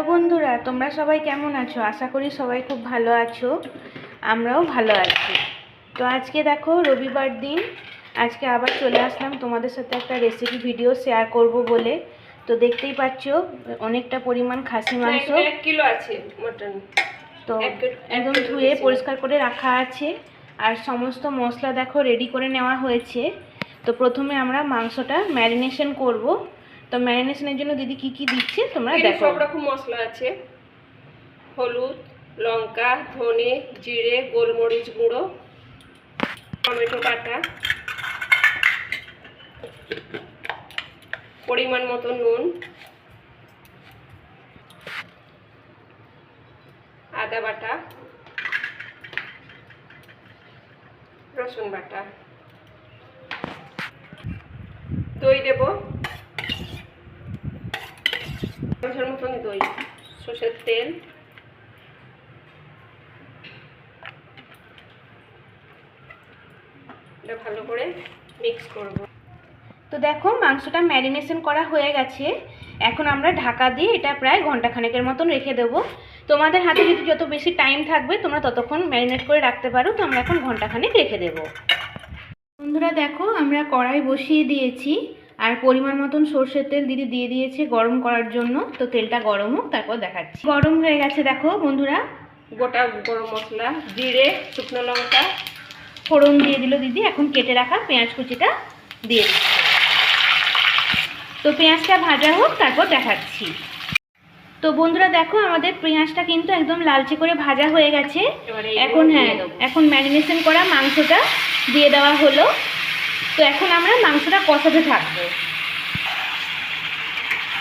Hello বন্ধুরা, তোমরা সবাই কেমন আছো? আশা করি সবাই খুব ভালো আছো। আমরাও ভালো আছি। তো আজকে দেখো রবিবার দিন, আজকে আবার চলে আসলাম তোমাদের সাথে একটা রেসিপি ভিডিও শেয়ার করব বলে। তো দেখতেই পাচ্ছ অনেকটা পরিমাণ খাসি মাংস, 1 কিলো আছে মটন। তো একদম ধুয়ে পরিষ্কার করে রাখা আছে। আর সমস্ত মশলা দেখো রেডি করে নেওয়া হয়েছে। তো প্রথমে আমরা মাংসটা ম্যারিনেশন করব। তো ম্যারিনেশনের জন্য দিদি কি কি দিচ্ছে তোমরা দেখো। সব রকম মশলা আছে, হলুদ, লঙ্কা, ধনে, জিরে, গোলমরিচ গুঁড়ো, টমেটো বাটা, পরিমাণ মতো নুন, আদা বাটা, রসুন বাটা, দই দেব, মতন দই, সরষের তেল, এটা ভালো করে মিক্স করব। তো দেখো মাংসটা ম্যারিনেশন করা হয়ে গেছে। এখন আমরা ঢাকা দিয়ে এটা প্রায় ঘন্টাখানেকের মতন রেখে দেবো। তোমাদের হাতে যদি যত বেশি টাইম থাকবে তোমরা ততক্ষণ ম্যারিনেট করে রাখতে পারো। তো আমরা এখন ঘন্টাখানেক রেখে দেবো। বন্ধুরা দেখো আমরা কড়াই বসিয়ে দিয়েছি, আর পরিমাণ মতন সরষের তেল দিদি দিয়ে দিয়েছে গরম করার জন্য। তো তেলটা গরম হোক, তারপর দেখাচ্ছি। গরম হয়ে গেছে দেখো বন্ধুরা। গোটা গরম মশলা, জিরে, শুকনো লঙ্কা ফোড়ন দিয়ে দিল দিদি। এখন কেটে রাখা পেঁয়াজ কুচিটা দিয়ে দিচ্ছি। তো পেঁয়াজটা ভাজা হোক, তারপর দেখাচ্ছি। তো বন্ধুরা দেখো আমাদের পেঁয়াজটা কিন্তু একদম লালচে করে ভাজা হয়ে গেছে। এখন এখন ম্যারিনেশন করা মাংসটা দিয়ে দেওয়া হলো। তো এখন আমরা মাংসটা কষাতে থাকবো।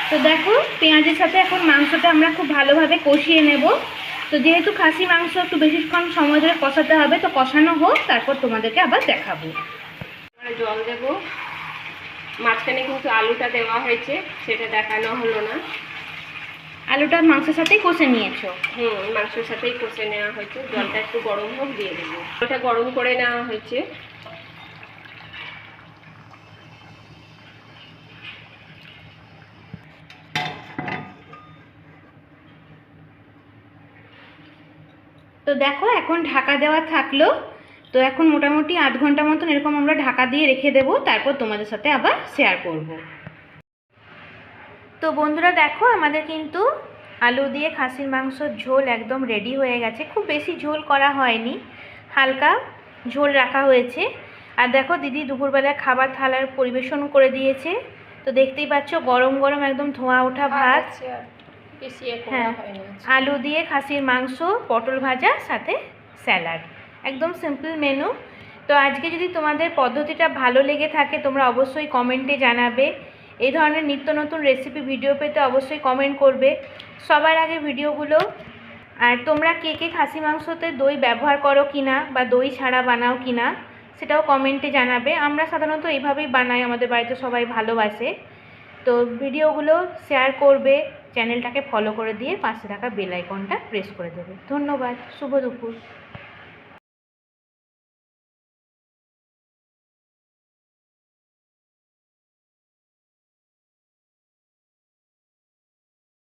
তো দেখো পেঁয়াজের সাথে এখন মাংসটা আমরা খুব ভালোভাবে কষিয়ে নেব। তো যেহেতু খাসি মাংস একটু বেশিক্ষণ সময় ধরে কষাতে হবে, তো কষানো হোক, তারপর তোমাদেরকে আবার দেখাবো। জল দেব। মাঝখানে কিন্তু আলুটা দেওয়া হয়েছে, সেটা দেখানো হলো না। আলুটা মাংসের সাথেই কষে নিয়েছো? মাংসের সাথেই কষে নেওয়া হয়েছে। জলটা একটু গরম হোক, দিয়ে দেবো। জলটা গরম করে নেওয়া হয়েছে। তো দেখো এখন ঢাকা দেওয়া থাকলো। তো এখন মোটামুটি আধ ঘন্টা মতন এরকম আমরা ঢাকা দিয়ে রেখে দেবো, তারপর তোমাদের সাথে আবার শেয়ার করব। তো বন্ধুরা দেখো আমাদের কিন্তু আলু দিয়ে খাসির মাংসর ঝোল একদম রেডি হয়ে গেছে। খুব বেশি ঝোল করা হয়নি, হালকা ঝোল রাখা হয়েছে। আর দেখো দিদি দুপুরবেলায় খাবার থালার পরিবেশন করে দিয়েছে। তো দেখতেই পাচ্ছ গরম গরম একদম ধোঁয়া ওঠা ভাত, হ্যাঁ, আলু দিয়ে খাসির মাংস, পটল ভাজা, সাথে স্যালাড। একদম সিম্পল মেনু। তো আজকে যদি তোমাদের পদ্ধতিটা ভালো লেগে থাকে তোমরা অবশ্যই কমেন্টে জানাবে। এই ধরনের নিত্য নতুন রেসিপি ভিডিও পেতে অবশ্যই কমেন্ট করবে সবার আগে ভিডিওগুলো। আর তোমরা কে কে খাসি মাংসতে দই ব্যবহার করো কিনা বা দই ছাড়া বানাও কিনা সেটাও কমেন্টে জানাবে। আমরা সাধারণত এইভাবেই বানাই, আমাদের বাড়িতে সবাই ভালোবাসে। তো ভিডিওগুলো শেয়ার করবে, চ্যানেলটাকে ফলো করে দিয়ে পাশে থাকা বেল আইকনটা প্রেস করে দেবে। ধন্যবাদ, শুভ দুপুর।